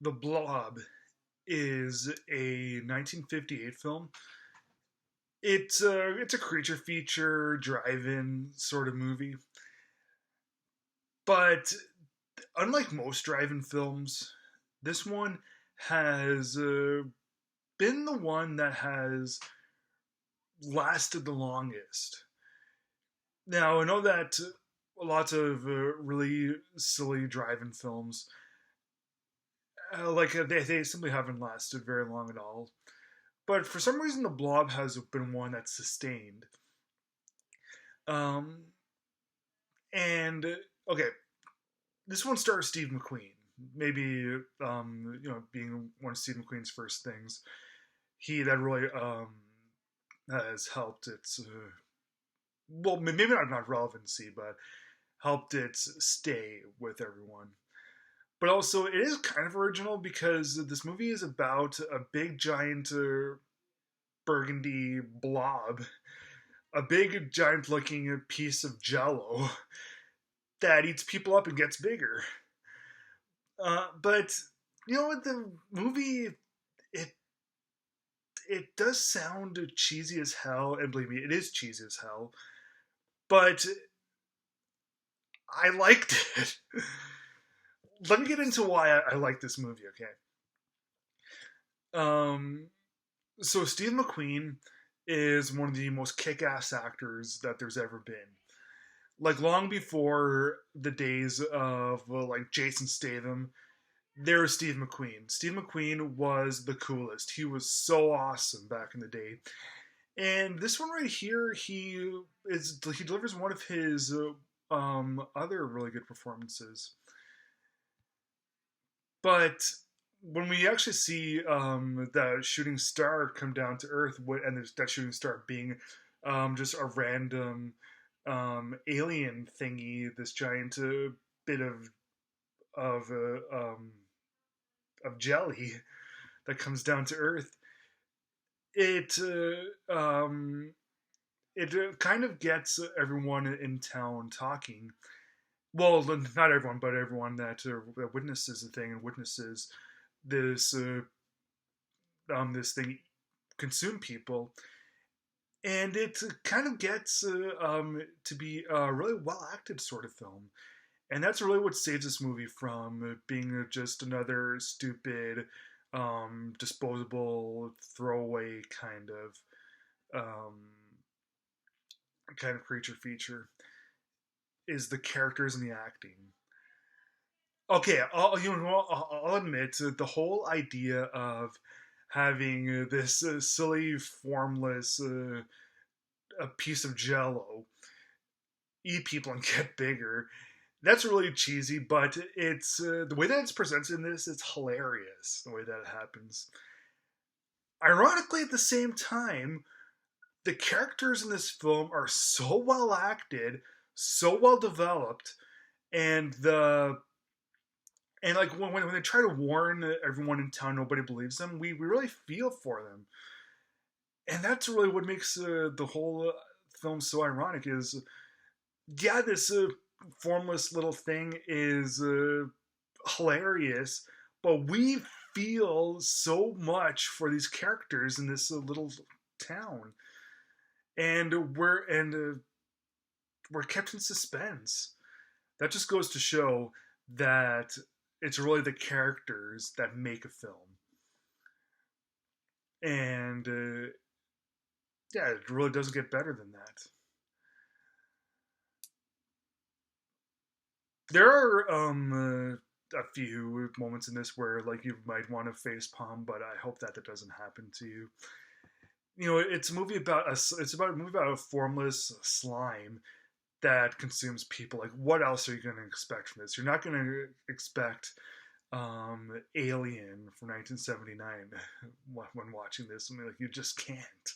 The Blob is a 1958 film. It's a creature feature drive-in sort of movie, but unlike most drive-in films, this one has been the one that has lasted the longest. Now I know that lots of really silly drive-in films, they simply haven't lasted very long at all. But for some reason, the Blob has been one that's sustained. Um, and okay, this one stars Steve McQueen. Maybe being one of Steve McQueen's first things, he that really has helped its well, maybe not relevancy, but helped its stay with everyone. But also, it is kind of original because this movie is about a big giant burgundy blob, a big giant looking piece of jello that eats people up and gets bigger. But you know what, the movie, it it does sound cheesy as hell, and believe me, it is cheesy as hell. But I liked it. Let me get into why I like this movie. Okay. Um. So Steve McQueen is one of the most kick-ass actors that there's ever been. Like long before the days of like Jason Statham, there was Steve McQueen. Steve McQueen was the coolest. He was so awesome back in the day. And this one right here, he delivers one of his other really good performances. But when we actually see the shooting star come down to Earth, and there's that shooting star being just a random alien thingy, this giant bit of of jelly that comes down to Earth, it kind of gets everyone in town talking. Well, not everyone, but everyone that witnesses the thing and witnesses this this thing consume people, and it kind of gets to be a really well acted sort of film, and that's really what saves this movie from being just another stupid, disposable throwaway um, kind of creature feature. Is the characters and the acting. Okay, I'll admit the whole idea of having this silly, formless a piece of Jello eat people and get bigger. That's really cheesy, but it's the way that it's presented in this. It's hilarious the way that it happens. Ironically, at the same time, the characters in this film are so well acted, so well developed, and like when they try to warn everyone in town, nobody believes them. We really feel for them, and that's really what makes the whole film so ironic. Is yeah, this formless little thing is hilarious, but we feel so much for these characters in this little town, and we're kept in suspense. That just goes to show that it's really the characters that make a film, and yeah, it really doesn't get better than that. There are a few moments in this where like you might want to face palm, but I hope that doesn't happen to you. You know, it's about a movie about a formless slime that consumes people. Like, what else are you going to expect from this? You're not going to expect Alien from 1979 when watching this. I mean, like, you just can't.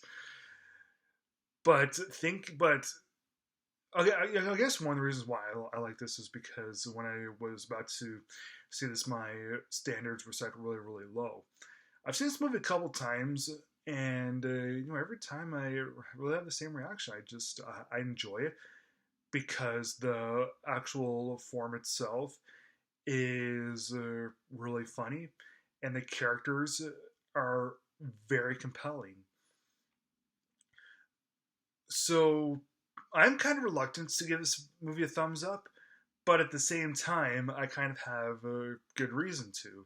But okay, I guess one of the reasons why I like this is because when I was about to see this, my standards were set really, really low. I've seen this movie a couple times, and every time I really have the same reaction. I enjoy it because the actual form itself is really funny, and the characters are very compelling. So I'm kind of reluctant to give this movie a thumbs up, but at the same time, I kind of have a good reason to.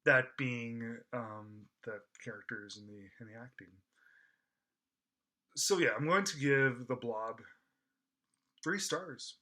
That being the characters and the acting. So yeah, I'm going to give The Blob 3 stars.